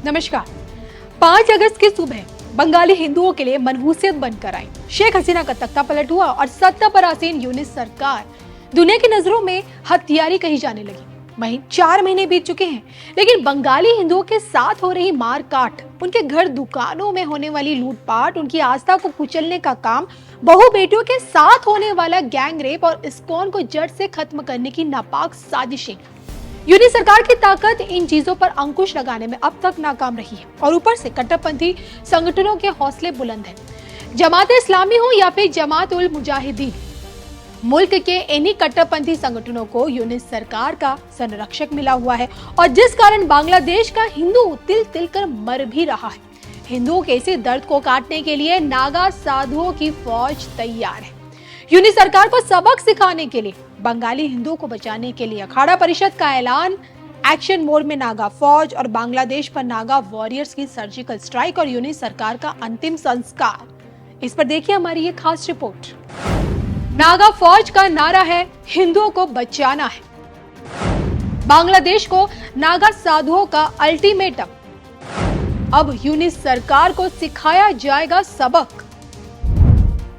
नमस्कार। 5 अगस्त की सुबह बंगाली हिंदुओं के लिए मनहूसियत बनकर आई। शेख हसीना का तख्ता पलट हुआ और सत्ता पर आसीन यूनिस सरकार दुनिया की नजरों में हत्यारी कही जाने लगी। वहीं 4 महीने बीत चुके हैं, लेकिन बंगाली हिंदुओं के साथ हो रही मार काट, उनके घर दुकानों में होने वाली लूटपाट, उनकी आस्था को कुचलने का काम, बहु बेटियों के साथ होने वाला गैंग रेप और इस्कॉन को जड़ से खत्म करने की नापाक साजिशें, यूनिस सरकार की ताकत इन चीजों पर अंकुश लगाने में अब तक नाकाम रही है। और ऊपर से कट्टरपंथी संगठनों के हौसले बुलंद हैं। जमात इस्लामी हो या फिर जमात उल मुजाहिदीन, मुल्क के इन्हीं कट्टरपंथी संगठनों को यूनिस सरकार का संरक्षक मिला हुआ है और जिस कारण बांग्लादेश का हिंदू तिल तिल कर मर भी रहा है। हिंदुओं के इसी दर्द को काटने के लिए नागा साधुओं की फौज तैयार है। यूनिस सरकार को सबक सिखाने के लिए, बंगाली हिंदुओं को बचाने के लिए अखाड़ा परिषद का ऐलान, एक्शन मोड में नागा फौज और बांग्लादेश पर नागा वॉरियर्स की सर्जिकल स्ट्राइक और यूनिस सरकार का अंतिम संस्कार। इस पर देखिए हमारी ये खास रिपोर्ट। नागा फौज का नारा है, हिंदुओं को बचाना है। बांग्लादेश को नागा साधुओं का अल्टीमेटम, अब यूनिस सरकार को सिखाया जाएगा सबक।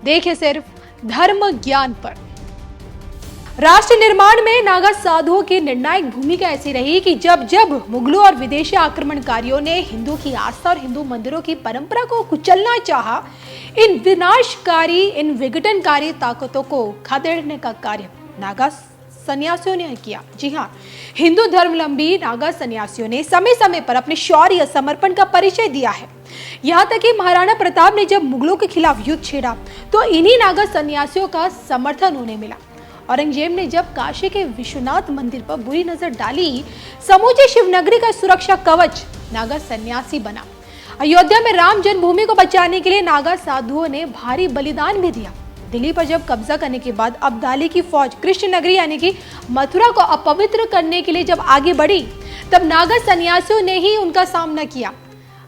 देखिए सिर्फ धर्म ज्ञान पर। राष्ट्र निर्माण में नागा साधुओं की निर्णायक भूमिका ऐसी रही कि जब जब मुगलों और विदेशी आक्रमणकारियों ने हिंदू की आस्था और हिंदू मंदिरों की परंपरा को कुचलना चाहा, इन विनाशकारी, इन विघटनकारी ताकतों को खदेड़ने का कार्य नागा सन्यासियों ने किया। जी हाँ, हिंदू धर्मावलंबी नागा सन्यासियों ने समय समय पर अपने शौर्य समर्पण का परिचय दिया है। यहाँ तक कि महाराणा प्रताप ने जब मुगलों के खिलाफ युद्ध छेड़ा तो इन्हीं नागा सन्यासियों का समर्थन उन्हें मिला। औरंगजेब ने जब काशी के विश्वनाथ मंदिर पर बुरी नजर डाली, समूचे शिवनगरी का सुरक्षा कवच नागा सन्यासी बना। अयोध्या में राम जन्मभूमि को बचाने के लिए नागा साधुओं ने भारी बलिदान भी दिया। दिल्ली पर जब कब्जा करने के बाद अब्दाली की फौज कृष्ण नगरी यानी कि मथुरा को अपवित्र करने के लिए जब आगे बढ़ी, तब नागा सन्यासियों ने ही उनका सामना किया।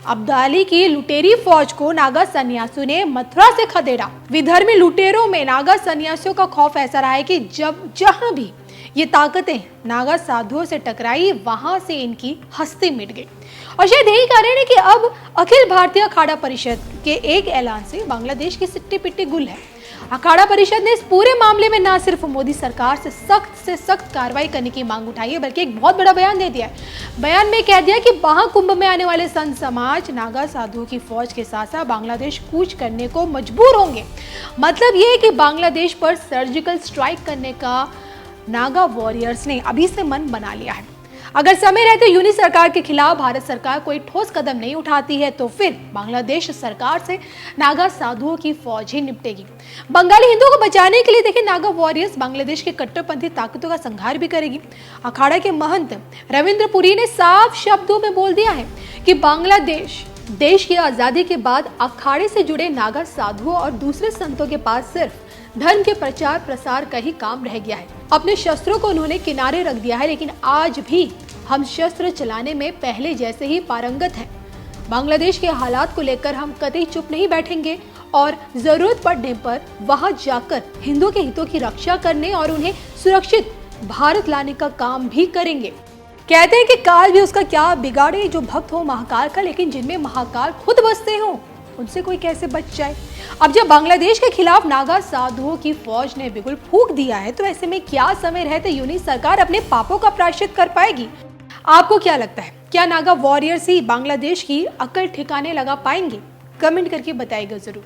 अब्दाली की लुटेरी फौज को नागा सन्यासियों ने मथुरा से खदेड़ा। विधर्मी लुटेरों में नागा सन्यासियों का खौफ ऐसा रहा है कि जहां भी ये ताकतें नागा साधुओं से टकराई, वहां से इनकी हस्ती मिट गई। और शायद यही कारण है कि अब अखिल भारतीय अखाड़ा परिषद के एक ऐलान से बांग्लादेश की सिट्टी पिट्टी गुल है। अखाड़ा परिषद ने इस पूरे मामले में न सिर्फ मोदी सरकार से सख्त कार्रवाई करने की मांग उठाई है, बल्कि एक बहुत बड़ा बयान दे दिया है। बयान में कह दिया कि महाकुंभ में आने वाले संत समाज नागा साधुओं की फौज के साथ साथ बांग्लादेश कूच करने को मजबूर होंगे। मतलब ये है कि बांग्लादेश पर सर्जिकल स्ट्राइक करने का नागा वॉरियर्स ने अभी से मन बना लिया है। अगर समय रहते यूनिस सरकार के खिलाफ भारत सरकार कोई ठोस कदम नहीं उठाती है तो फिर बांग्लादेश सरकार से नागा साधुओं की फौज ही निपटेगी। बंगाली हिंदुओं को बचाने के लिए देखिए नागा वॉरियर्स बांग्लादेश के कट्टरपंथी ताकतों का संहार भी करेगी। अखाड़ा के महंत रविंद्र पुरी ने साफ शब्दों में बोल दिया है कि बांग्लादेश देश की आजादी के बाद अखाड़े से जुड़े नागा साधुओं और दूसरे संतों के पास सिर्फ धर्म के प्रचार प्रसार का ही काम रह गया है। अपने शस्त्रों को उन्होंने किनारे रख दिया है, लेकिन आज भी हम शस्त्र चलाने में पहले जैसे ही पारंगत हैं। बांग्लादेश के हालात को लेकर हम कतई चुप नहीं बैठेंगे और जरूरत पड़ने पर वहां जाकर हिंदुओं के हितों की रक्षा करने और उन्हें सुरक्षित भारत लाने का काम भी करेंगे। कहते हैं कि काल भी उसका क्या बिगाड़े जो भक्त हो महाकाल का, लेकिन जिनमें महाकाल खुद बसते हो उनसे कोई कैसे बच जाए। अब जब बांग्लादेश के खिलाफ नागा साधुओं की फौज ने बिगुल फूंक दिया है, तो ऐसे में क्या समय रहते यूनिस सरकार अपने पापों का प्रायश्चित कर पाएगी? आपको क्या लगता है, क्या नागा वॉरियर्स ही बांग्लादेश की अकल ठिकाने लगा पाएंगे? कमेंट करके बताइएगा जरूर।